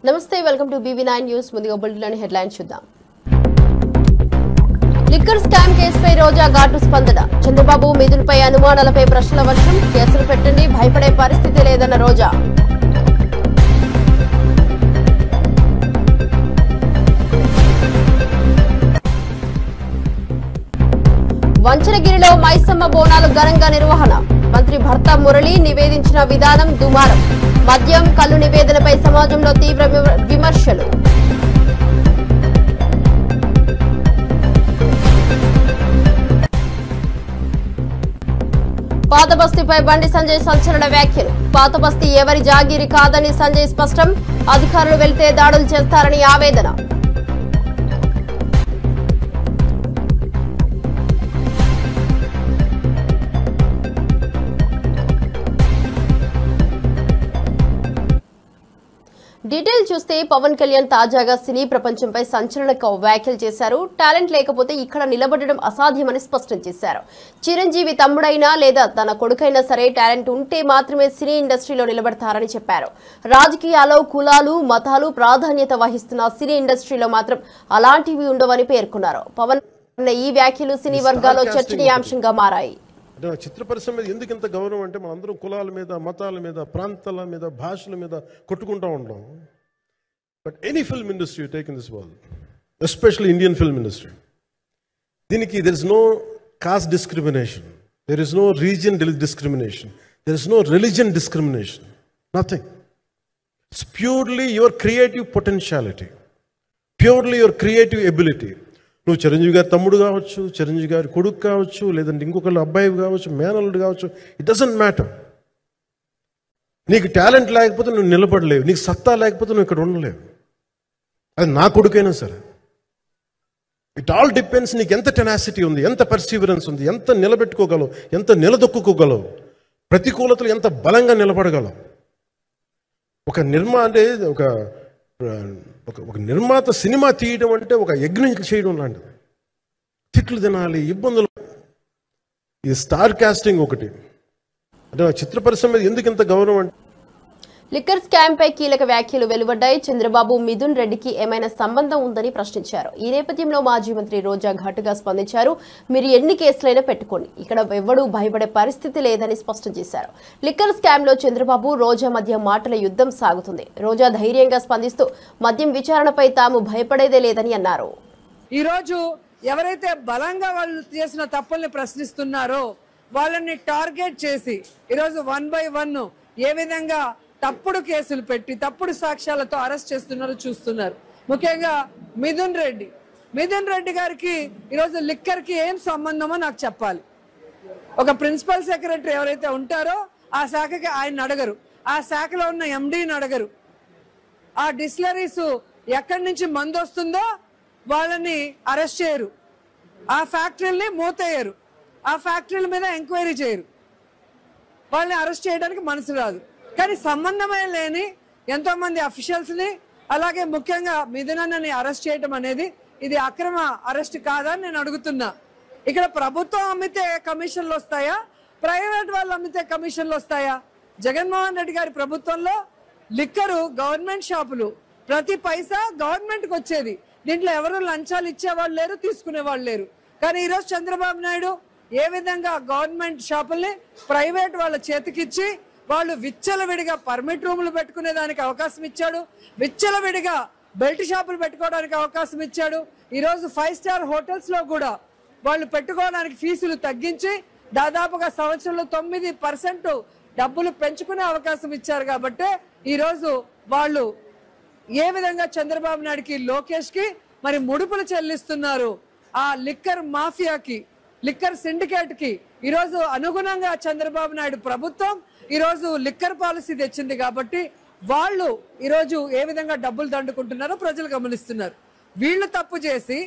నమస్తే welcome to BV9 news. ముందుగా బులెటిన్లోని headlines చూద్దాం. లిక్కర్ స్కామ్ కేసుపై రోజా ఘాటు స్పందన. చంద్రబాబు మిథున్పై అనుమానాలపై ప్రశ్నల వర్షం. కేసులు పెట్టండి, భయపడే పరిస్థితి లేదన్న రోజా. వంచనగిరిలో మైసమ్మ బోనాలు ఘనంగా నిర్వహణ. మంత్రి భర్త మురళి నివేదించిన విధానం దుమారం. మద్యం కల్లు నివేదనపై సమాజంలో తీవ్ర విమర్శలు. పాతబస్తీపై బండి సంజయ్ సంచలన వ్యాఖ్యలు. పాతబస్తీ ఎవరి జాగీరి కాదని సంజయ్ స్పష్టం. అధికారులు వెళ్తే దాడులు చేస్తారని ఆవేదన. డీటెయిల్ చూస్తే పవన్ కళ్యాణ్ తాజాగా సినీ ప్రపంచంపై సంచలన వ్యాఖ్యలు చేశారు. టాలెంట్ లేకపోతే ఇక్కడ నిలబడడం అసాధ్యమని స్పష్టం చేశారు. చిరంజీవి తమ్ముడైనా లేదా తన కొడుకైనా సరే టాలెంట్ ఉంటే మాత్రమే సినీ ఇండస్ట్రీలో నిలబడతారని చెప్పారు. రాజకీయాల్లో కులాలు మతాలు ప్రాధాన్యత వహిస్తున్న సినీ ఇండస్ట్రీలో మాత్రం అలాంటివి ఉండవని పేర్కొన్నారు. పవన్ ఈ వ్యాఖ్యలు సినీ వర్గాల్లో చర్చనీయాంశంగా మారాయి. చిత్ర పరిశ్రమ మీద ఎందుకు ఇంత గౌరవం అంటే మనందరం కులాల మీద మతాల మీద ప్రాంతాల మీద భాషల మీద కొట్టుకుంటూ ఉంటాం. But any film industry take in this world, especially Indian film industry, దీనికి there is no caste discrimination, there is no region discrimination, there is no religion discrimination, nothing. It's purely your creative potentiality, purely your creative ability. నువ్వు చిరంజీవి గారి తమ్ముడు కావచ్చు, చిరంజీవి గారి కొడుకు కావచ్చు, లేదంటే ఇంకొకళ్ళు అబ్బాయి కావచ్చు, మేనల్లుడు కావచ్చు, ఇట్ డజంట్ మ్యాటర్. నీకు టాలెంట్ లేకపోతే నువ్వు నిలబడలేవు, నీకు సత్తా లేకపోతే నువ్వు ఇక్కడ ఉండలేవు. అది నా కొడుకైనా సరే. ఇట్ ఆల్ డిపెండ్స్ నీకు ఎంత టెనాసిటీ ఉంది, ఎంత పర్సీవరెన్స్ ఉంది, ఎంత నిలబెట్టుకోగలవు, ఎంత నిలదొక్కుకోగలవు, ప్రతికూలతలు ఎంత బలంగా నిలబడగలవు. ఒక నిర్మాత సినిమా తీయడం అంటే ఒక యజ్ఞం చేయడం లాంటిది. తిట్లు తినాలి, ఇబ్బందులు. ఇది స్టార్ కాస్టింగ్ ఒకటి. అంటే చిత్ర పరిశ్రమ మీద ఎందుకు ఇంత గౌరవం అంటే లిక్కర్ స్కామ్ పై కీలక వ్యాఖ్యలు వెలువడ్డాయి. చంద్రబాబు మిథున్ రెడ్డికి ఏమైనా సంబంధం ఉందని ప్రశ్నించారు. ఈ నేపథ్యంలో మాజీ మంత్రి రోజా ఘాటుగా స్పందించారు. మీరు ఎన్ని కేసులైనా పెట్టుకోండి, ఇక్కడ ఎవ్వడూ భయపడే పరిస్థితి లేదని స్పష్టం చేశారు. లిక్కర్ స్కామ్ లో చంద్రబాబు రోజా మధ్య మాటల యుద్ధం సాగుతుంది. రోజా ధైర్యంగా స్పందిస్తూ మద్యం విచారణపై తాము భయపడేదే లేదని అన్నారు. ఈ రోజు ఎవరైతే బలంగా వాళ్ళు చేసిన తప్పుల్ని ప్రశ్నిస్తున్నారో వాళ్ళని టార్గెట్ చేసి ఈరోజు 1 by 1 ఏ విధంగా తప్పుడు కేసులు పెట్టి తప్పుడు సాక్ష్యాలతో అరెస్ట్ చేస్తున్నారో చూస్తున్నారు. ముఖ్యంగా మిథున్ రెడ్డి గారికి ఈరోజు లిక్కర్ కి ఏం సంబంధమో నాకు చెప్పాలి. ఒక ప్రిన్సిపల్ సెక్రటరీ ఎవరైతే ఉంటారో ఆ శాఖకి ఆయన అడగరు, ఆ శాఖలో ఉన్న ఎండీని అడగరు. ఆ డిస్టిలరీస్ ఎక్కడి నుంచి మందు వస్తుందో వాళ్ళని అరెస్ట్ చేయరు, ఆ ఫ్యాక్టరీని మూతేయరు, ఆ ఫ్యాక్టరీల మీద ఎంక్వైరీ చేయరు, వాళ్ళని అరెస్ట్ చేయడానికి మనసు రాదు. కానీ సంబంధమే లేని ఎంతో మంది అఫీషియల్స్ ని అలాగే ముఖ్యంగా మిథునన్నని అరెస్ట్ చేయడం అనేది ఇది అక్రమ అరెస్ట్ కాదని నేను అడుగుతున్నా. ఇక్కడ ప్రభుత్వం అమ్మితే కమిషన్లు వస్తాయా, ప్రైవేట్ వాళ్ళు అమ్మితే కమిషన్లు వస్తాయా? జగన్మోహన్ రెడ్డి గారి ప్రభుత్వంలో లిక్కరు గవర్నమెంట్ షాపులు, ప్రతి పైసా గవర్నమెంట్కి వచ్చేది. దీంట్లో ఎవరు లంచాలు ఇచ్చేవాళ్ళు లేరు, తీసుకునేవాళ్ళు లేరు. కానీ ఈరోజు చంద్రబాబు నాయుడు ఏ విధంగా గవర్నమెంట్ షాపుల్ని ప్రైవేట్ వాళ్ళ చేతికిచ్చి వాళ్ళు విచ్చలవిడిగా పర్మిట్ రూములు పెట్టుకునే దానికి అవకాశం ఇచ్చాడు, విచ్చలవిడిగా బెల్ట్ షాపులు పెట్టుకోవడానికి అవకాశం ఇచ్చాడు. ఈరోజు 5 స్టార్ హోటల్స్ లో కూడా వాళ్ళు పెట్టుకోవడానికి ఫీజులు తగ్గించి దాదాపుగా సంవత్సరంలో 9% డబ్బులు పెంచుకునే అవకాశం ఇచ్చారు. కాబట్టి ఈరోజు వాళ్ళు ఏ విధంగా చంద్రబాబు నాయుడుకి లోకేష్ కి మరి ముడుపులు చెల్లిస్తున్నారు. ఆ లిక్కర్ మాఫియాకి, లిక్కర్ సిండికేట్ కి ఈరోజు అనుగుణంగా చంద్రబాబు నాయుడు ప్రభుత్వం ఈరోజు లిక్కర్ పాలసీ తెచ్చింది. కాబట్టి వాళ్ళు ఈరోజు ఏ విధంగా డబ్బులు దండుకుంటున్నారో ప్రజలు గమనిస్తున్నారు. వీళ్ళు తప్పు చేసి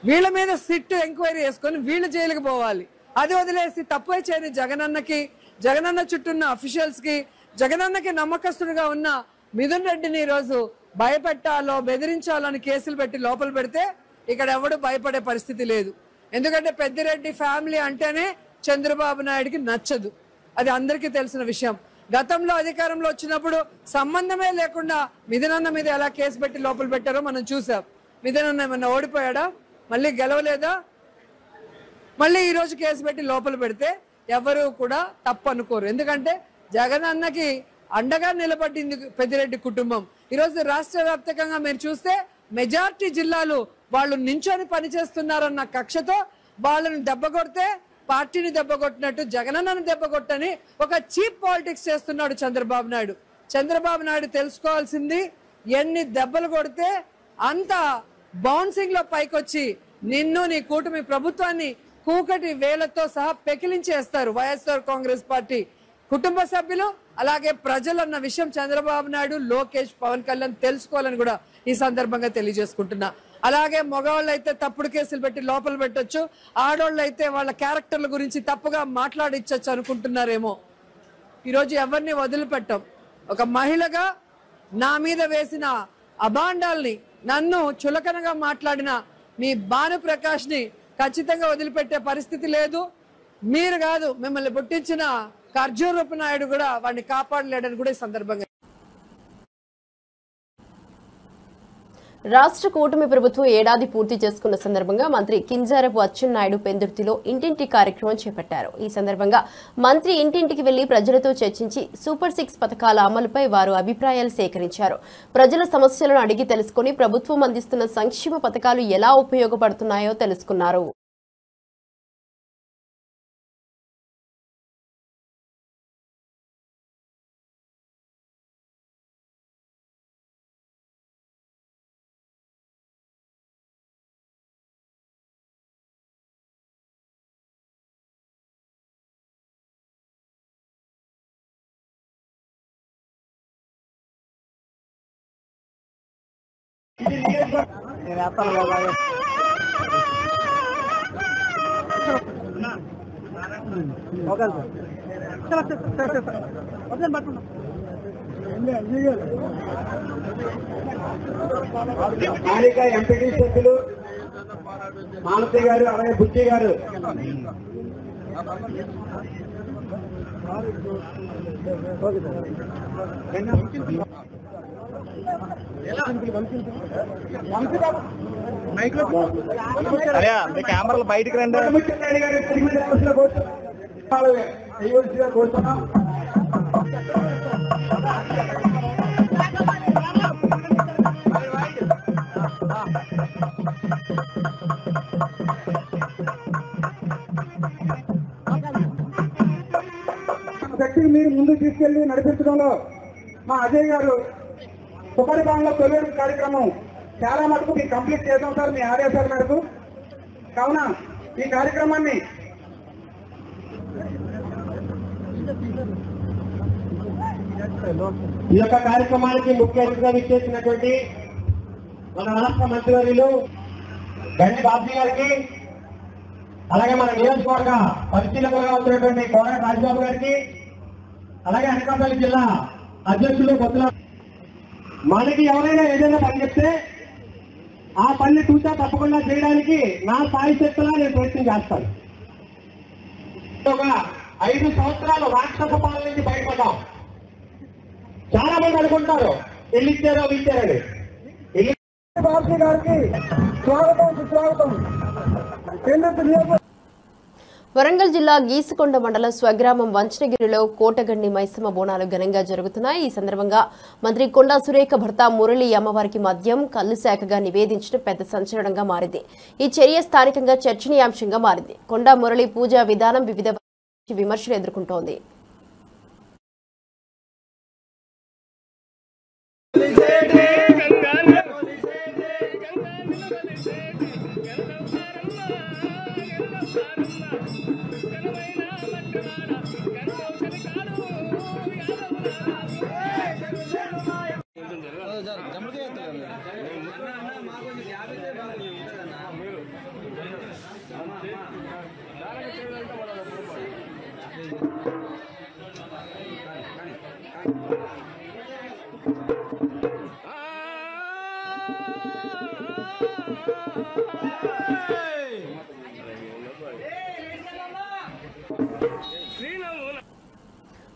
వీళ్ళ మీద సిట్ ఎంక్వైరీ చేసుకొని వీళ్ళు జైలుకి పోవాలి. అది వదిలేసి తప్పు చేయని జగనన్న చుట్టూ ఉన్న అఫీషియల్స్ కి, జగనన్నకి నమ్మకస్తుడుగా ఉన్న మిథున్ రెడ్డిని ఈరోజు భయపెట్టాలో బెదిరించాలో అని కేసులు పెట్టి లోపల పెడితే ఇక్కడ ఎవడు భయపడే పరిస్థితి లేదు. ఎందుకంటే పెద్దిరెడ్డి ఫ్యామిలీ అంటేనే చంద్రబాబు నాయుడుకి నచ్చదు, అది అందరికీ తెలిసిన విషయం. గతంలో అధికారంలో వచ్చినప్పుడు సంబంధమే లేకుండా మిథునన్న మీద ఎలా కేసు పెట్టి లోపల పెట్టారో మనం చూసాం. మిథునన్న ఏమన్నా ఓడిపోయాడా? మళ్ళీ గెలవలేదా? మళ్ళీ ఈ రోజు కేసు పెట్టి లోపల పెడితే ఎవరు కూడా తప్పు అనుకోరు. ఎందుకంటే జగన్ అన్నకి అండగా నిలబడింది పెద్దిరెడ్డి కుటుంబం. ఈరోజు రాష్ట్ర వ్యాప్తంగా మీరు చూస్తే మెజార్టీ జిల్లాలు వాళ్ళు నించొని పనిచేస్తున్నారన్న కక్షతో వాళ్ళని దెబ్బ కొడితే పార్టీని దెబ్బ కొట్టినట్టు జగనన్నను దెబ్బ కొట్టని ఒక చీప్ పాలిటిక్స్ చేస్తున్నాడు చంద్రబాబు నాయుడు. చంద్రబాబు నాయుడు తెలుసుకోవాల్సింది, ఎన్ని దెబ్బలు కొడితే అంత బౌన్సింగ్ లో పైకొచ్చి నిన్ను నీ కూటమి ప్రభుత్వాన్ని కూకటి వేలతో సహా పెకిలించేస్తారు వైఎస్ఆర్ కాంగ్రెస్ పార్టీ కుటుంబ సభ్యులు, అలాగే ప్రజలు అన్న విషయం చంద్రబాబు నాయుడు, లోకేష్, పవన్ కళ్యాణ్ తెలుసుకోవాలని కూడా ఈ సందర్భంగా తెలియజేసుకుంటున్నా. అలాగే మగవాళ్ళు అయితే తప్పుడు కేసులు పెట్టి లోపల పెట్టొచ్చు, ఆడోళ్ళు అయితే వాళ్ళ క్యారెక్టర్ల గురించి తప్పుగా మాట్లాడిచ్చచ్చు అనుకుంటున్నారేమో. ఈరోజు ఎవరిని వదిలిపెట్టాం. ఒక మహిళగా నా మీద వేసిన అభాండాల్ని, నన్ను చులకనగా మాట్లాడిన మీ భానుప్రకాష్ ని ఖచ్చితంగా వదిలిపెట్టే పరిస్థితి లేదు. మీరు కాదు, మిమ్మల్ని పుట్టించిన ఖర్జూరపు నాయుడు కూడా వాడిని కాపాడలేడని కూడా ఈ సందర్భంగా. రాష్ట్ర కూటమి ప్రభుత్వం ఏడాది పూర్తి చేసుకున్న సందర్భంగా మంత్రి కింజారపు అచ్చెన్నాయుడు పెందుర్తిలో ఇంటింటి కార్యక్రమం చేపట్టారు. ఈ సందర్భంగా మంత్రి ఇంటింటికి వెళ్లి ప్రజలతో చర్చించి సూపర్ 6 పథకాల అమలుపై వారు అభిప్రాయాలు సేకరించారు. ప్రజల సమస్యలను అడిగి తెలుసుకుని ప్రభుత్వం అందిస్తున్న సంక్షేమ పథకాలు ఎలా ఉపయోగపడుతున్నాయో తెలుసుకున్నారు. ఎంపీటీ సభ్యులు మానసి గారు, అలాగే బుచ్చి గారు కెమెరాలు బయటికి రండి. కోరుతున్నాం. శక్తిని మీరు ముందుకు తీసుకెళ్లి నడిపించడంలో మా అజయ్ గారు సుపరిపాలనలో తొలి కార్యక్రమం చాలా మటుకు మీరు కంప్లీట్ చేద్దాం సార్, మీ ఆదేశాల మేరకు. కావున ఈ కార్యక్రమాన్ని ఈ యొక్క కార్యక్రమానికి ముఖ్య అతిథిగా విచ్చేసినటువంటి మన రాష్ట్ర మంత్రివర్యులు గండి బాబు గారికి, అలాగే మన నియోజకవర్గ పరిశీలకులుగా ఉన్నటువంటి కోర రాజబాబు గారికి, అలాగే అనకాపల్లి జిల్లా అధ్యక్షులు బొత్తుల, మనకి ఎవరైనా ఏదైనా పని చెప్తే ఆ పని చూసా తప్పకుండా చేయడానికి నా స్థాయి శక్తులా నేను ప్రయత్నం చేస్తాను. ఒక 5 సంవత్సరాలు రాక్షస పాలన నుంచి బయటపడ్డాం. చాలా మంది అనుకుంటారు ఇల్లు ఇచ్చారో ఇచ్చారని. బాబు గారికి స్వాగతం, సుస్వాగతం. వరంగల్ జిల్లా గీసుకొండ మండలం స్వగ్రామం వంచనగిరిలో కోటగండి మైసమ్మ బోనాలు ఘనంగా జరుగుతున్నాయి. ఈ సందర్భంగా మంత్రి కొండా సురేఖ భర్త మురళి అమ్మవారికి మద్యం కల్లు శాఖగా నివేదించడం పెద్ద సంచలనంగా మారింది. ఈ చర్య స్థానికంగా చర్చనీయాంశంగా మారింది. కొండా మురళి పూజా విధానం వివిధ విమర్శలు ఎదుర్కొంటోంది.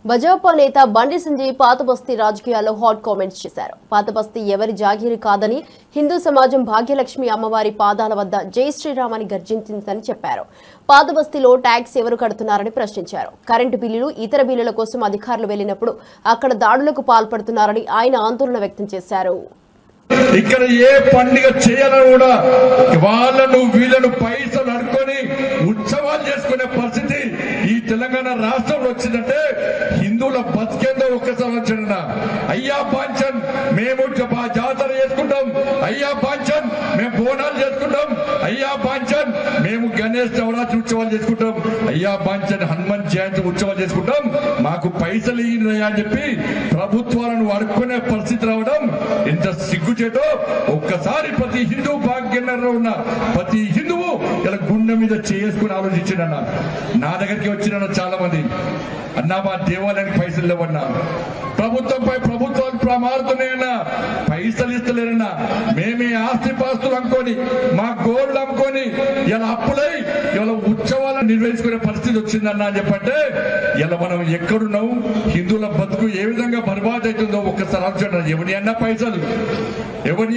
భాజపా నేత బండి సంజయ్ పాత బస్తీ రాజకీయాల్లో హాట్ కామెంట్స్ చేశారు. పాత బస్తీ ఎవరి జాగీరు కాదని, హిందూ సమాజం భాగ్యలక్ష్మి అమ్మవారి పాదాల వద్ద జై శ్రీరామ్ అని గర్జించిందని చెప్పారు. పాత బస్తీలో ట్యాక్స్ ఎవరు కడుతున్నారని ప్రశ్నించారు. కరెంటు బిల్లులు, ఇతర బిల్లుల కోసం అధికారులు వెళ్లినప్పుడు అక్కడ దాడులకు పాల్పడుతున్నారని ఆయన ఆందోళన వ్యక్తం చేశారు. ఇక్కడ ఏ పండుగ చేయాలని కూడా వాళ్ళను వీళ్ళను పైసలు అడుకొని ఉత్సవాలు చేసుకునే పరిస్థితి ఈ తెలంగాణ రాష్ట్రంలో వచ్చిందంటే హిందువుల బతికేందో ఒక్కసారి వచ్చిన అయ్యా పాంచన్ మేము జాతర చేసుకుంటాం, అయ్యా పాంచన్ మేము బోనాలు చేసుకుంటాం, అయ్యా పాంచన్ మేము గణేష్ నవరాత్రి ఉత్సవాలు చేసుకుంటాం, అయ్యా పాంచన్ హనుమాన్ జయంతి ఉత్సవాలు చేసుకుంటాం, మాకు పైసలు ఇయ్యా అని చెప్పి ప్రభుత్వాలను అడుక్కునే పరిస్థితి రావడం ఇంత సిగ్గు చేతో ఒక్కసారి ప్రతి హిందూ భాగ్యంలో ఉన్న ప్రతి హిందువు ఇలా గుండె మీద చేసుకుని ఆలోచించిన నా దగ్గరికి వచ్చిన చాలా మంది అన్నా మా దేవాలయానికి పైసలు లేవన్నా, ప్రభుత్వంపై ప్రభుత్వాలు ప్రమారుతున్నాయన్నా, పైసలు ఇస్తలేరన్నా, మేమే ఆస్తి పాస్తులు అనుకోని మా గోల్డ్ అమ్ముకొని ఇలా అప్పులై ఇలా ఉత్సవాలను నిర్వహించుకునే పరిస్థితి వచ్చిందన్నా అని చెప్పంటే ఇలా మనం ఎక్కడున్నాం, హిందువుల బతుకు ఏ విధంగా బర్బాద్ అవుతుందో ఒక్కసారి ఆలోచన. ఎవరి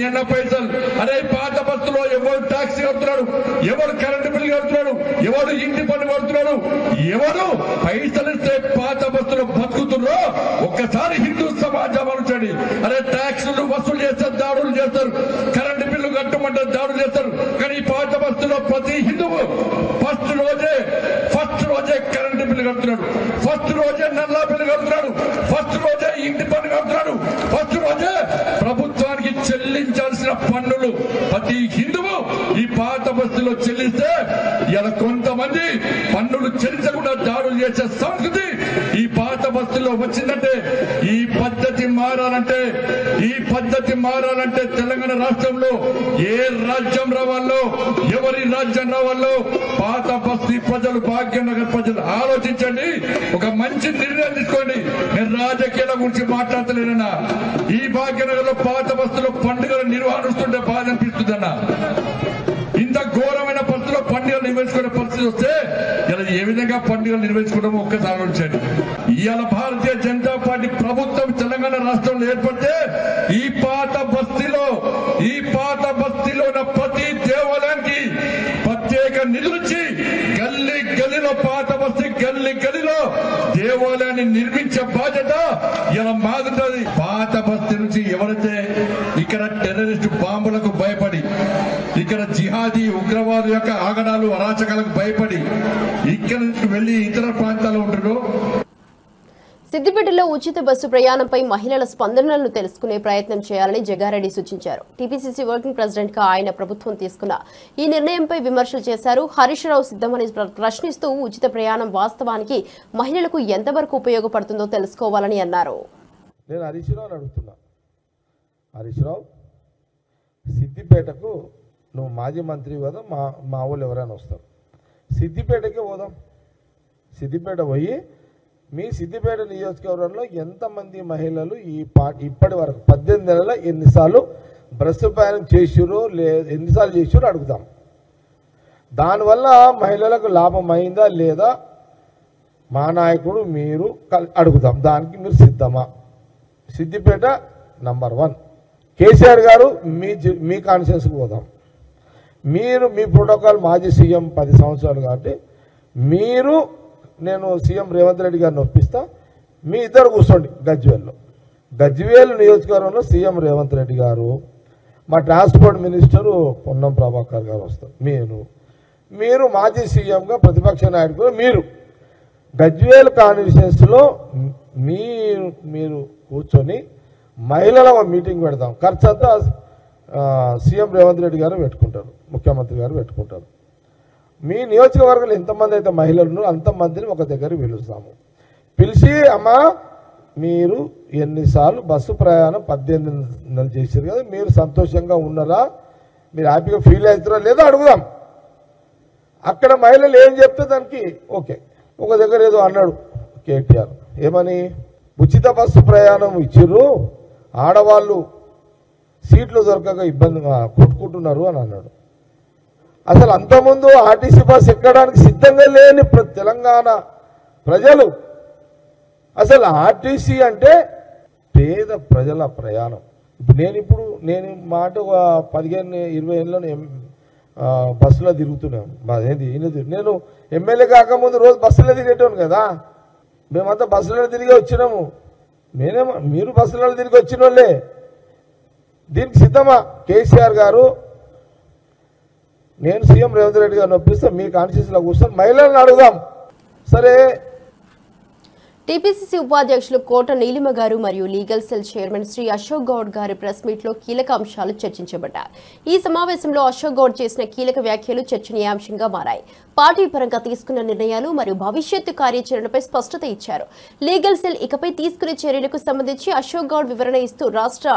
అన్నా పైసలు అరే పాత బస్సులో ఎవరు టాక్సీ కడుతున్నాడు, ఎవరు కరెంటు బిల్లు కడుతున్నాడు, ఎవరు ఇంటి పన్ను కడుతున్నాడు, ఎవరు పైసలు ఇస్తే పాత బస్సులో బతుకుతున్నారో ఒక్కసారి హిందూ సమాజం ఆలోచండి. అరే ట్యాక్సులు వసూలు చేస్తారు, దాడులు చేస్తారు, కరెంటు బిల్లు కట్టమంటే దాడులు చేస్తారు, కానీ పాత బస్సులో ప్రతి హిందువు ఫస్ట్ రోజే కరెంటు బిల్లు కడుతున్నాడు, ఫస్ట్ రోజే నల్లా బిల్లు కడుతున్నాడు, ఫస్ట్ రోజే ఇంటి పన్ను కడుతున్నాడు, ఫస్ట్ రోజే ప్రభుత్వానికి చెల్లించాల్సిన పన్నులు ప్రతి హిందువు ఈ పాత బస్సులో చెల్లిస్తే ఇలా కొంతమంది పన్నులు చెల్లించకుండా దాడులు చేసే సంస్కృతి ఈ పాత బస్సులో వచ్చిందంటే ఈ పద్ధతి మారాలంటే తెలంగాణ రాష్ట్రంలో ఏ రాజ్యం రావాలో, ఎవరి రాజ్యం రావాలో పాత బస్తీ ప్రజలు, భాగ్యనగర్ ప్రజలు ఆలోచించండి. ఒక మంచి నిర్ణయం తీసుకోండి. నేను రాజకీయాల గురించి మాట్లాడతలేనన్నా, ఈ భాగ్యనగర్ లో పాత బస్సులో పండుగల నిర్వహిస్తుంటే బాధ అనిపిస్తుందన్నా. ఇంత ఘోరమైన పరిస్థితిలో పండుగలు నిర్వహించుకునే పరిస్థితి వస్తే ఇలా ఏ విధంగా పండుగలు నిర్వహించుకోవడం ఒక్కసారి ఆలోచించండి. ఇవాళ భారతీయ జనతా పార్టీ ప్రభుత్వం తెలంగాణ రాష్ట్రంలో ఏర్పడితే ఈ పాత బస్తీలో ఉన్న ప్రతి దేవాలయానికి ప్రత్యేక నిధులిచ్చి గల్లీలో పాత బస్తీ గల్లీలో దేవాలయాన్ని నిర్మించే బాధ్యత ఇలా మాగుతుంది. పాత బస్తీ నుంచి ఎవరైతే ఇక్కడ టెర్రరిస్టు బాంబులకు భయపడి, ఇక్కడ జిహాదీ ఉగ్రవాదు యొక్క ఆగడాలు అరాచకాలకు భయపడి ఇక్కడ నుంచి వెళ్లి ఇతర ప్రాంతాల్లో ఉంటారో. సిద్దిపేటలో ఉచిత బస్సు ప్రయాణంపై మహిళల స్పందనలను తెలుసుకునే ప్రయత్నం చేయాలని జగారెడ్డి సూచించారు. టీపీసీసీ వర్కింగ్ ప్రెసిడెంట్ గా ఆయన ప్రభుత్వం తీసుకున్న ఈ నిర్ణయంపై విమర్శలు చేశారు. హరీష్ రావు సిద్ధమని ప్రశ్నిస్తూ ఉచిత ప్రయాణం వాస్తవానికి మహిళలకు ఎంతవరకు ఉపయోగపడుతుందో తెలుసుకోవాలని అన్నారు. నేను హరీష్ రావుని అడుగుతున్నా, హరీష్ రావు సిద్దిపేటకు నువ్వు మాజీ మంత్రి కదా, మా వాళ్ళు ఎవరైనా వస్తారు, సిద్దిపేటకే పోదాం. సిద్దిపేట పోయి మీ సిద్దిపేట నియోజకవర్గంలో ఎంతమంది మహిళలు ఇప్పటి వరకు 18 నెలల ఎన్నిసార్లు బస్సు ప్రయాణం చేసిరో ఎన్నిసార్లు చేసిరో అడుగుతాం. దానివల్ల మహిళలకు లాభం అయిందా లేదా మా నాయకుడు మీరు అడుగుతాం. దానికి మీరు సిద్ధమా? సిద్దిపేట నంబర్ 1. కేసీఆర్ గారు మీ కాన్స్టిట్యూన్సీకి పోదాం. మీరు మీ ప్రోటోకాల్ మాజీ సీఎం 10 సంవత్సరాలు కాబట్టి మీరు, నేను సీఎం రేవంత్ రెడ్డి గారిని ఒప్పిస్తా, మీ ఇద్దరు కూర్చోండి గజ్వేల్ నియోజకవర్గంలో సీఎం రేవంత్ రెడ్డి గారు, మా ట్రాన్స్పోర్ట్ మినిస్టరు పొన్నం ప్రభాకర్ గారు వస్తారు, మీరు మాజీ సీఎంగా ప్రతిపక్ష నాయకుడు, మీరు గజ్వేల్ కాన్స్టిట్యూన్సీలో మీరు కూర్చొని మహిళల మీటింగ్ పెడతాం. ఖర్చు అంతా సీఎం రేవంత్ రెడ్డి గారు పెట్టుకుంటారు, ముఖ్యమంత్రి గారు పెట్టుకుంటారు. మీ నియోజకవర్గంలో ఎంతమంది అయితే మహిళలను అంతమందిని ఒక దగ్గర పిలుస్తాము. పిలిచి అమ్మా మీరు ఎన్నిసార్లు బస్సు ప్రయాణం 18 నెలలు చేశారు కదా, మీరు సంతోషంగా ఉన్నారా, మీరు హ్యాపీగా ఫీల్ అవుతారా లేదా అడుగుదాం. అక్కడ మహిళలు ఏం చెప్తే దానికి ఓకే. ఒక దగ్గర ఏదో అన్నాడు కేటీఆర్, ఏమని, ఉచిత బస్సు ప్రయాణం ఇచ్చిర్రు, ఆడవాళ్ళు సీట్లు దొరకక ఇబ్బంది కొట్టుకుంటున్నారు అని అన్నాడు. అసలు అంతకుముందు ఆర్టీసీ బస్ ఎక్కడానికి సిద్ధంగా లేని తెలంగాణ ప్రజలు అసలు ఆర్టీసీ అంటే పేద ప్రజల ప్రయాణం. ఇప్పుడు నేను మాట 15-20 ఏళ్ళలో బస్సులో తిరుగుతున్నాం. నేను ఎమ్మెల్యే కాకముందు రోజు బస్సులో తిరిగేటోను కదా. మేమంతా బస్సులో తిరిగి వచ్చినాము. మీరు బస్సులో తిరిగి వచ్చిన వాళ్ళే. దీనికి సిద్ధమా కేసీఆర్ గారు? నేను సీఎం రేవంత్ రెడ్డి గారిని ఒప్పిస్తే మీ కాన్స్టిట్యూన్సీలో కూర్చొని మహిళలను అడుగుదాం. సరే, టీపీసీసీ ఉపాధ్యక్షులు కోట నీలిమ గారు మరియు legal cell chairman Shri Ashok Goud గారి ప్రెస్ మీట్ లో కీలక అంశాలు చర్చించబడ్డాయి. ఈ సమావేశంలో అశోక్ గౌడ్ చేసిన కీలక వ్యాఖ్యలు చర్చనీయాంశంగా మారాయి. పార్టీ పరంగా తీసుకున్న నిర్ణయాలు మరియు భవిష్యత్తు కార్యాచరణపై స్పష్టత ఇచ్చారు. లీగల్ సెల్ ఇకపై తీసుకునే చర్యలకు సంబంధించి అశోక్ గౌడ్ వివరణ ఇస్తూ రాష్ట్ర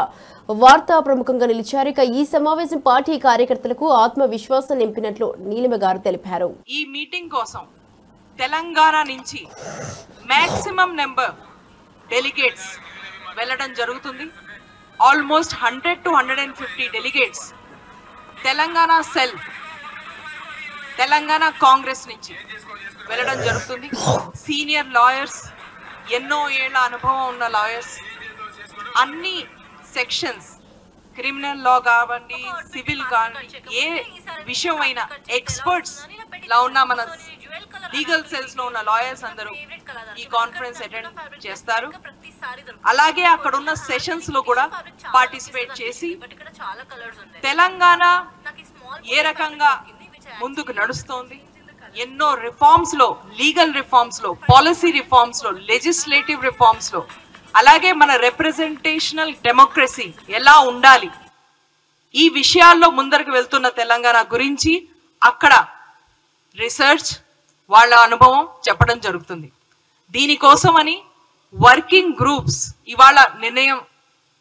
వార్తా ప్రముఖంగా నిలిచారు. ఇక ఈ సమావేశం పార్టీ కార్యకర్తలకు ఆత్మవిశ్వాసం నింపినట్లు నీలిమ గారు తెలిపారు. ఈ మీటింగ్ కోసం తెలంగాణ నుంచి మ్యాక్సిమం నెంబర్ డెలిగేట్స్ వెళ్ళడం జరుగుతుంది. Almost 100 to 150 delegates Telangana cell, Telangana Congress నుంచి వెళ్ళడం జరుగుతుంది. సీనియర్ లాయర్స్, ఎన్నో ఏళ్ల అనుభవం ఉన్న లాయర్స్, అన్ని సెక్షన్స్, క్రిమినల్ లా కావండి, సివిల్ కావండి, ఏ విషయం అయినా ఎక్స్పర్ట్స్ లా ఉన్న మన లీగల్ సెల్స్ లో ఉన్న లాయర్స్ అందరూ ఈ కాన్ఫరెన్స్ అటెండ్ చేస్తారు. అలాగే అక్కడ ఉన్న సెషన్స్ లో కూడా పార్టిసిపేట్ చేసి తెలంగాణ ఏ రకంగా ముందుకు నడుస్తోంది, ఎన్నో రిఫార్మ్స్ లో, లీగల్ రిఫార్మ్స్ లో, పాలసీ రిఫార్మ్స్ లో, లెజిస్లేటివ్ రిఫార్మ్స్ లో, అలాగే మన రిప్రజెంటేషనల్ డెమోక్రసీ ఎలా ఉండాలి, ఈ విషయాల్లో ముందరకు వెళ్తున్న తెలంగాణ గురించి అక్కడ రీసెర్చ్, వాళ్ళ అనుభవం చెప్పడం జరుగుతుంది. దీనికోసమని వర్కింగ్ గ్రూప్స్ ఇవాళ నిర్ణయం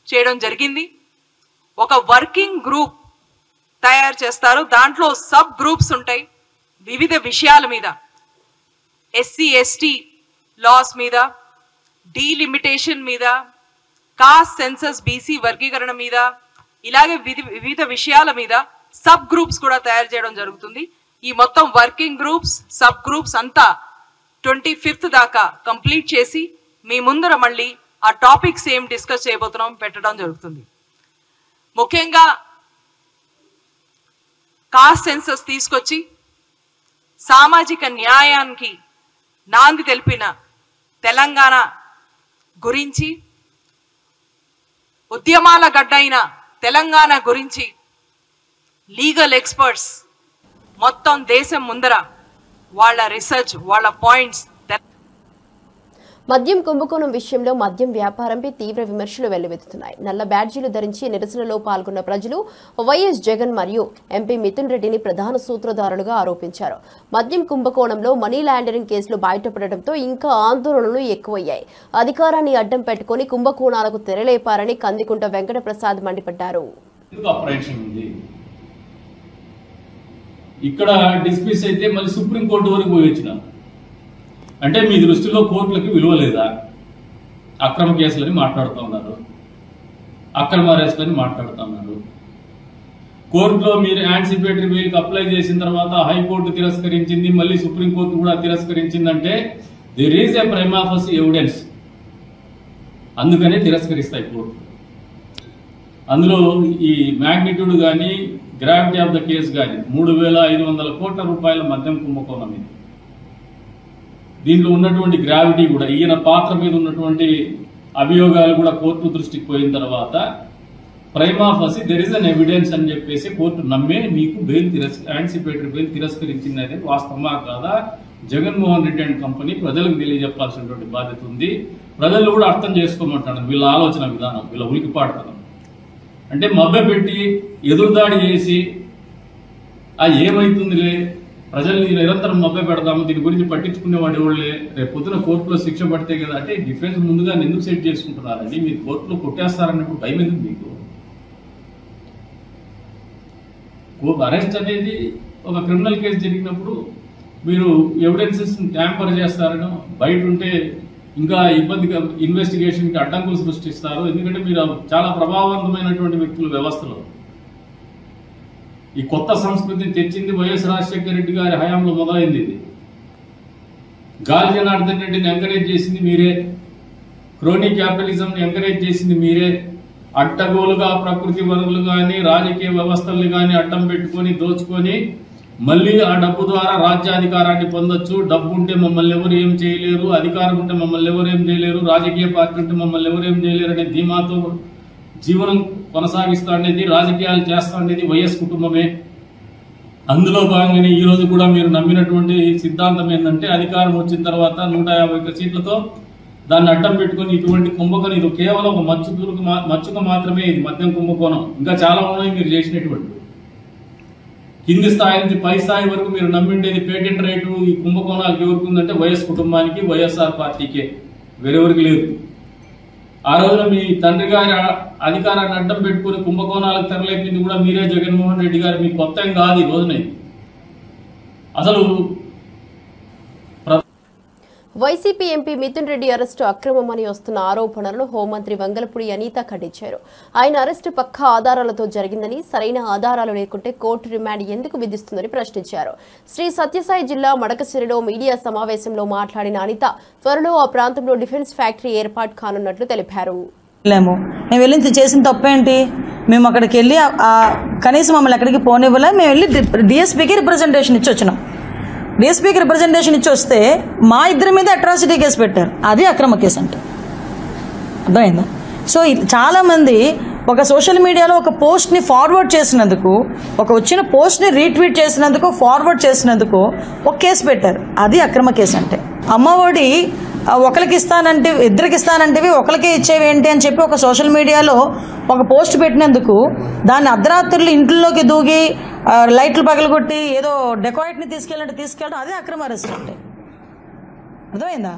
చేయడం జరిగింది. ఒక వర్కింగ్ గ్రూప్ తయారు చేస్తారు. దాంట్లో సబ్ గ్రూప్స్ ఉంటాయి వివిధ విషయాల మీద, ఎస్సీ ఎస్టీ లాస్ మీద, డీలిమిటేషన్ మీద, కాస్ట్ సెన్సస్ బీసీ వర్గీకరణ మీద, ఇలాగే వివిధ విషయాల మీద సబ్ గ్రూప్స్ కూడా తయారు చేయడం జరుగుతుంది. ఈ మొత్తం వర్కింగ్ గ్రూప్స్, సబ్ గ్రూప్స్ అంతా 25th దాకా కంప్లీట్ చేసి మీ ముందర మళ్ళీ ఆ టాపిక్స్ ఏం డిస్కస్ చేయబోతున్నాం పెట్టడం జరుగుతుంది. ముఖ్యంగా కాస్ట్ సెన్సస్ తీసుకొచ్చి సామాజిక న్యాయానికి నాంది తెలిపిన తెలంగాణ గురించి, ఉద్యమాల గడ్డైన తెలంగాణ గురించి లీగల్ ఎక్స్పర్ట్స్ మొత్తం దేశం ముందర వాళ్ళ రీసెర్చ్, వాళ్ళ పాయింట్స్. మద్యం కుంభకోణం విషయంలో మద్యం వ్యాపారంపై తీవ్ర విమర్శలు వెల్లువెత్తుతున్నాయి. నల్ల బ్యాడ్జీలు ధరించి నిరసనలో పాల్గొన్న ప్రజలు వైఎస్ జగన్ మరియు ఎంపీ మిథున్ రెడ్డిని ప్రధాన సూత్రధారులుగా ఆరోపించారు. మద్యం కుంభకోణంలో మనీ లాండరింగ్ కేసులు బయటపడడంతో ఇంకా ఆందోళనలు ఎక్కువయ్యాయి. అధికారాన్ని అడ్డం పెట్టుకుని కుంభకోణాలకు తెరలేపారని కందికుంట వెంకట ప్రసాద్ మండిపడ్డారు. ఇక్కడ డిస్మిస్ అయితే మళ్ళీ సుప్రీంకోర్టు వరకు పోయి వచ్చినాం అంటే మీ దృష్టిలో కోర్టులకి విలువ లేదా? అక్రమ కేసులని మాట్లాడుతూ ఉన్నారు, అక్రమ అరెస్టులని మాట్లాడుతూ ఉన్నారు. కోర్టులో మీరు యాంటిసిపేటరీ బెయిల్కి అప్లై చేసిన తర్వాత హైకోర్టు తిరస్కరించింది, మళ్ళీ సుప్రీంకోర్టు కూడా తిరస్కరించిందంటే there is a prima facie evidence. అందుకనే తిరస్కరిస్తాయి కోర్టు. అందులో ఈ మ్యాగ్నిట్యూడ్ కానీ గ్రావిటీ ఆఫ్ ద కేసు కానీ 3,500 కోట్ల రూపాయల మద్యం కుంభకోణం ఇది. దీంట్లో ఉన్నటువంటి గ్రావిటీ కూడా, ఈయన పాత్ర మీద ఉన్నటువంటి అభియోగాలు కూడా కోర్టు దృష్టికి పోయిన తర్వాత prima facie there is an evidence అని చెప్పేసి కోర్టు నమ్మే మీకు బెయిల్ యాంటిసిపేటరీ బెయిల్ తిరస్కరించింది అనేది వాస్తవమా కాదా? జగన్మోహన్ రెడ్డి అండ్ కంపెనీ ప్రజలకు తెలియజెప్పాల్సినటువంటి బాధ్యత ఉంది. ప్రజలు కూడా అర్థం చేసుకోమంటాడు వీళ్ళ ఆలోచన విధానం, వీళ్ళ ఉలికిపాడుతనం. అంటే మభ్యపెట్టి ఎదురుదాడి చేసి ఏమైతుందిలే, ప్రజల్ని నిరంతరం మభ్య పెడతాము, దీని గురించి పట్టించుకునేవాడు ఎవరులే, రేపు పొద్దున కోర్టులో శిక్ష పడితే కదా అంటే డిఫెన్స్ ముందుగా ఎందుకు సెట్ చేసుకుంటున్నారండి? మీరు కోర్టులో కొట్టేస్తారన్నప్పుడు భయం ఎందుకు మీకు? అరెస్ట్ అనేది ఒక క్రిమినల్ కేసు జరిగినప్పుడు మీరు ఎవిడెన్సెస్ ట్యాంపర్ చేస్తారనో, బయట ఉంటే ఇంకా ఇబ్బందిగా ఇన్వెస్టిగేషన్కి అడ్డంకులు సృష్టిస్తారు. ఎందుకంటే మీరు చాలా ప్రభావవంతమైనటువంటి వ్యక్తులు వ్యవస్థలో. ఈ కొత్త సంస్కృతిని తెచ్చింది వైఎస్ రాజశేఖర రెడ్డి గారి హయాంలో మొదలైంది. ఇది గాలి జనార్దన్ రెడ్డిని ఎంకరేజ్ చేసింది మీరే. క్రోనీ క్యాపిటలిజం ఎంకరేజ్ చేసింది మీరే. అడ్డగోలుగా ప్రకృతి వనరులు కానీ రాజకీయ వ్యవస్థల్ని కానీ అడ్డం పెట్టుకొని దోచుకొని మళ్ళీ ఆ డబ్బు ద్వారా రాజ్యాధికారాన్ని పొందొచ్చు. డబ్బు ఉంటే మమ్మల్ని ఎవరు ఏం చేయలేరు, అధికారం ఉంటే మమ్మల్ని ఎవరు ఏం చేయలేరు, రాజకీయ పార్టీ ఉంటే మమ్మల్ని ఎవరు ఏం చేయలేరు అనే ధీమాతో జీవనం కొనసాగిస్తా ఉండేది, రాజకీయాలు చేస్తా ఉండేది వైఎస్ కుటుంబమే. అందులో భాగంగానే ఈ రోజు కూడా మీరు నమ్మినటువంటి సిద్ధాంతం ఏంటంటే అధికారం వచ్చిన తర్వాత 150 సీట్లతో దాన్ని అడ్డం పెట్టుకుని ఇటువంటి కుంభకోణం, ఇది కేవలం ఒక మచ్చుకు మాత్రమే, ఇది మద్యం కుంభకోణం. ఇంకా చాలా ఉన్నాయి మీరు చేసినటువంటి. కింది స్థాయి నుంచి పై స్థాయి వరకు మీరు నమ్మిండేది పేటెంట్ రైటు ఈ కుంభకోణాలకు ఎవరికి ఉందంటే వైఎస్ కుటుంబానికి, వైఎస్ఆర్ పార్టీకే, వేరెవరికి లేదు. ఆ రోజున మీ తండ్రి గారి అధికారాన్ని అడ్డం పెట్టుకుని కుంభకోణాలకు తెరలేపింది కూడా మీరే, జగన్మోహన్ రెడ్డి గారు. మీకు కొత్త ఏం కాదు ఈ రోజున. అసలు వైసీపీ ఎంపీ మిథున్ రెడ్డి అరెస్టు అక్రమమని వస్తున్న ఆరోపణలను హోంమంత్రి వంగలపూడి అనిత ఖండించారు. ఆయన అరెస్టు పక్కా ఆధారాలతో జరిగిందని, సరైన ఆధారాలు లేకుంటే కోర్టు రిమాండ్ ఎందుకు విధిస్తుందని ప్రశ్నించారు. శ్రీ సత్యసాయి జిల్లా మడకసిరిలో మీడియా సమావేశంలో మాట్లాడిన అనిత త్వరలో ఆ ప్రాంతంలో డిఫెన్స్ ఫ్యాక్టరీ ఏర్పాటు కానున్నట్లు తెలిపారు. మేము వెళ్ళి చేసిన తప్పేంటి? మేము అక్కడికి వెళ్ళి కనీసం మమ్మల్ని ఎక్కడికి పోనివ్వలే. మేము వెళ్ళి డిఎస్పీకి రిప్రజెంటేషన్ ఇచ్చి వచ్చినాం. డిఎస్పీకి రిప్రజెంటేషన్ ఇచ్చి వస్తే మా ఇద్దరి మీద అట్రాసిటీ కేసు పెట్టారు. అది అక్రమ కేసు అంటే అర్థమైందా? సో చాలామంది ఒక సోషల్ మీడియాలో ఒక పోస్ట్ని ఫార్వర్డ్ చేసినందుకు, ఒక వచ్చిన పోస్ట్ని రీట్వీట్ చేసినందుకు, ఫార్వర్డ్ చేసినందుకు ఒక కేసు పెట్టారు. అది అక్రమ కేసు అంటే. అమ్మఒడి ఒకరికి ఇస్తానంటే, ఇద్దరికి ఇస్తానంటివి ఒకరికే ఇచ్చేవి ఏంటి అని చెప్పి ఒక సోషల్ మీడియాలో ఒక పోస్ట్ పెట్టినందుకు దాన్ని అర్ధరాత్రులు ఇంట్లోకి దూగి లైట్లు పగలగొట్టి ఏదో డెకాయిట్ని తీసుకెళ్ళడం అదే అక్రమ అరెస్ట్ అంటే. అర్థమైందా?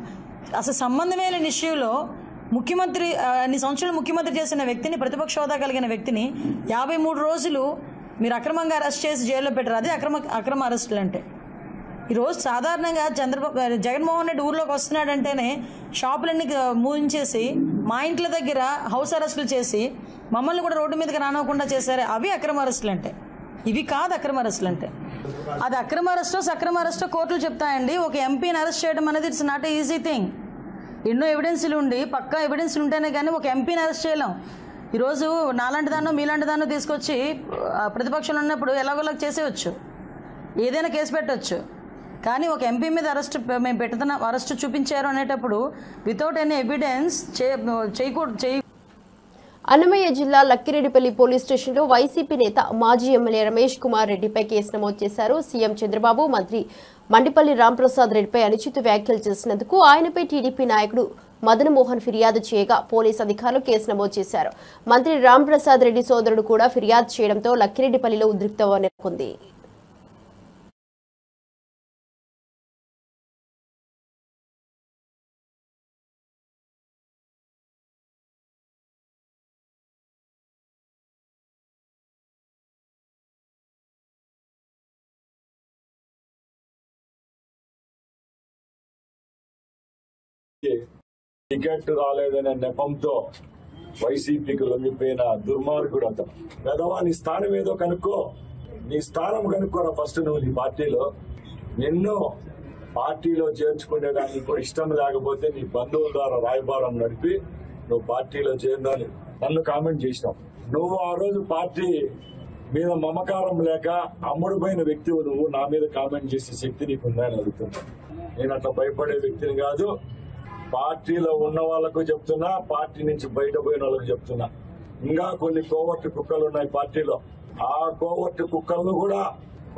అసలు సంబంధమే లేని ఇష్యూలో ముఖ్యమంత్రి అన్ని సంవత్సరాలు ముఖ్యమంత్రి చేసిన వ్యక్తిని, ప్రతిపక్ష హోదా కలిగిన వ్యక్తిని 53 రోజులు మీరు అక్రమంగా అరెస్ట్ చేసి జైల్లో పెట్టారు. అదే అక్రమ అరెస్టులు అంటే. ఈరోజు సాధారణంగా జగన్మోహన్ రెడ్డి ఊర్లోకి వస్తున్నాడంటేనే షాపులన్నీ మూయించేసి మా ఇంట్ల దగ్గర హౌస్ అరెస్టులు చేసి మమ్మల్ని కూడా రోడ్డు మీదకి రానివ్వకుండా చేశారు. అవి అక్రమ అరెస్టులు అంటే. ఇవి కాదు అక్రమ అరెస్టులు అంటే. అది అక్రమ అరెస్టో సక్రమ అరెస్టో కోర్టులు చెప్తాయండి. ఒక ఎంపీని అరెస్ట్ చేయడం అనేది it's not a easy thing. ఎన్నో ఎవిడెన్స్లు ఉండి, పక్కా ఎవిడెన్స్లు ఉంటేనే కానీ ఒక ఎంపీని అరెస్ట్ చేయలేం. ఈరోజు నాలాంటి దాన్నో మీలాంటి దాన్నో తీసుకొచ్చి ప్రతిపక్షంలో ఉన్నప్పుడు ఎలాగోలా చేసేయచ్చు, ఏదైనా కేసు పెట్టవచ్చు. కానీ ఒక ఎంపీ మీద మేము పెడుతున్నాం, అరెస్ట్ చూపించారు అనేటప్పుడు వితౌట్ ఎనీ ఎవిడెన్స్ చేయకూడదు. అన్నమయ్య జిల్లా లక్కిరెడ్డిపల్లి పోలీస్ స్టేషన్లో వైసీపీ నేత మాజీ ఎమ్మెల్యే రమేష్ కుమార్ రెడ్డిపై కేసు నమోదు చేశారు. సీఎం చంద్రబాబు మంత్రి మండిపల్లి రాంప్రసాద్ రెడ్డిపై అనుచిత వ్యాఖ్యలు చేసినందుకు ఆయనపై టీడీపీ నాయకుడు మదన్ మోహన్ ఫిర్యాదు చేయగా పోలీసు అధికారులు కేసు నమోదు చేశారు. మంత్రి రాంప్రసాద్ రెడ్డి సోదరుడు కూడా ఫిర్యాదు చేయడంతో లక్కిరెడ్డిపల్లిలో ఉద్రిక్తత నెలకొంది. టికెట్ రాలేదనే నెపంతో వైసీపీకి లొంగిపోయిన దుర్మార్గుడు అతను. పెదవా, నీ స్థానం ఏదో కనుక్కో, నీ స్థానం కనుక్కోరా ఫస్ట్. నువ్వు నీ పార్టీలో నిన్ను పార్టీలో చేర్చుకునేదానికి కూడా ఇష్టం లేకపోతే నీ బంధువుల ద్వారా రాయబారం నడిపి నువ్వు పార్టీలో చేరదని నన్ను కామెంట్ చేసినావు. నువ్వు ఆ రోజు పార్టీ మీద మమకారం లేక అమ్ముడుపోయిన వ్యక్తివి నువ్వు. నా మీద కామెంట్ చేసే శక్తి నీకుందా అని అడుగుతున్నా. నేను అట్లా భయపడే వ్యక్తిని కాదు. పార్టీలో ఉన్న వాళ్ళకు చెప్తున్నా, పార్టీ నుంచి బయట పోయిన వాళ్ళకు చెప్తున్నా. ఇంకా కొన్ని కోవర్టు కుక్కలు ఉన్నాయి పార్టీలో. ఆ కోవర్టు కుక్కలను కూడా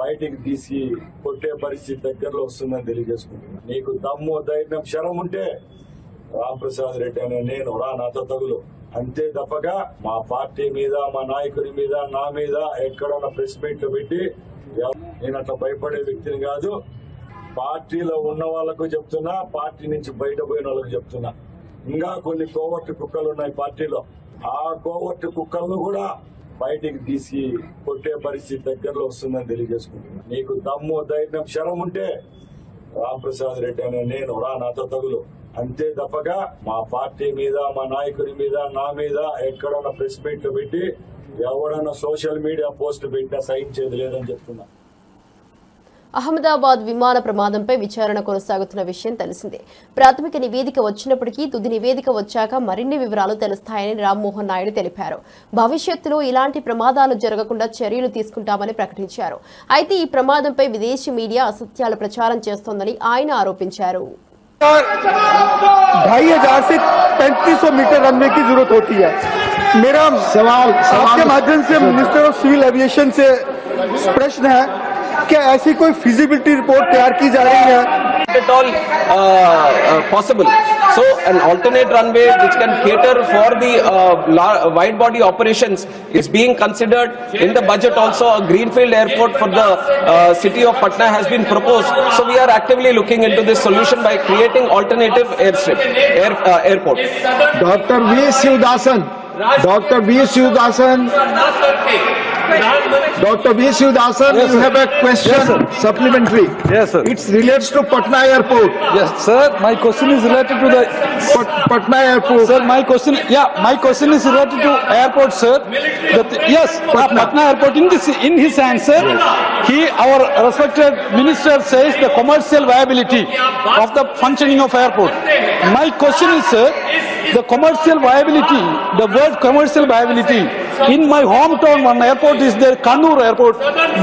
బయటికి తీసి కొట్టే పరిస్థితి దగ్గరలో వస్తుందని తెలియజేసుకుంటున్నా. నీకు దమ్ము, ధైర్యం, శరం ఉంటే రాంప్రసాద్ రెడ్డి అనే నేను రా, నాతో తగులు. అంతే తప్పగా మా పార్టీ మీద, మా నాయకుడి మీద, నా మీద ఎక్కడన్నా ప్రెస్ మీట్లు పెట్టి, నేను అట్లా భయపడే వ్యక్తిని కాదు. పార్టీలో ఉన్న వాళ్ళకు చెప్తున్నా, పార్టీ నుంచి బయట పోయిన వాళ్ళకు చెప్తున్నా. ఇంకా కొన్ని కోవర్టు కుక్కలు ఉన్నాయి పార్టీలో. ఆ కోవర్టు కుక్కలను కూడా బయటికి తీసి కొట్టే పరిస్థితి దగ్గరలో వస్తుందని తెలియజేసుకుంటున్నా. నీకు దమ్ము, ధైర్యం, శరం ఉంటే రాంప్రసాద్ రెడ్డి అనే నేను రా, నాతో తగులు. అంతే తప్పగా మా పార్టీ మీద, మా నాయకుడి మీద, నా మీద ఎక్కడన్నా ప్రెస్ మీట్లు పెట్టి ఎవడన్నా సోషల్ మీడియా పోస్ట్ పెట్టినా సహించేది లేదని చెప్తున్నా. అహ్మదాబాద్ విమాన ప్రమాదంపై విచారణ కొనసాగుతున్న విషయం తెలిసిందే. ప్రాథమిక నివేదిక వచ్చినప్పటికీ తుది నివేదిక వచ్చాక మరిన్ని వివరాలు తెలుస్తాయని రామ్మోహన్ నాయుడు తెలిపారు. భవిష్యత్తులో ఇలాంటి ప్రమాదాలు జరగకుండా చర్యలు తీసుకుంటామని ప్రకటించారు. అయితే ఈ ప్రమాదంపై విదేశీ మీడియా అసత్యాలు ప్రచారం చేస్తోందని ఆయన ఆరోపించారు. 2500 से 3500 मीटर रनवे की जरूरत होती है. मेरा सवाल आपके माध्यम से मिनिस्टर ऑफ सिविल एविएशन से प्रश्न है, क्या ऐसी कोई फिजिबिलिटी रिपोर्ट तैयार की जा रही है? At all possible. So an alternate runway which can cater for the wide body operations is being considered. In the budget also a greenfield airport for the city of Patna has been proposed. So we are actively looking into this solution by creating alternative airport. Dr. V. Sivdasan, yes, you have a question, yes, supplementary. Yes, sir. It relates to Patna Airport. Yes, sir. My question is related to the Patna Airport. Sir, my question is related to airport, sir. Yes, Patna Airport. In his answer, our respected minister says the commercial viability of the functioning of airport. My question is, sir, the commercial viability, the word commercial viability. In my hometown, one airport is there, Kannur Airport.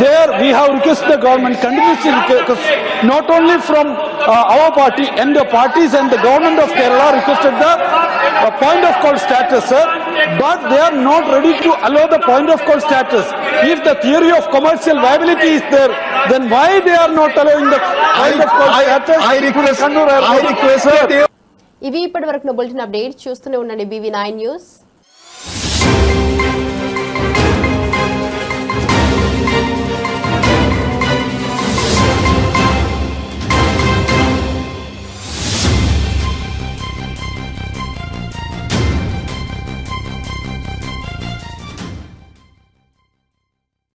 There we have requested the government, continuously request, not only from our party and the parties and the government of Kerala requested the point of call status, sir, but they are not ready to allow the point of call status. If the theory of commercial viability is there, then why they are not allowing the point of call status? I request, Kannur Airport. I request, sir. ఇవి ఇప్పటివరకు bulletin update చూస్తూనే ఉండండి BV9 news.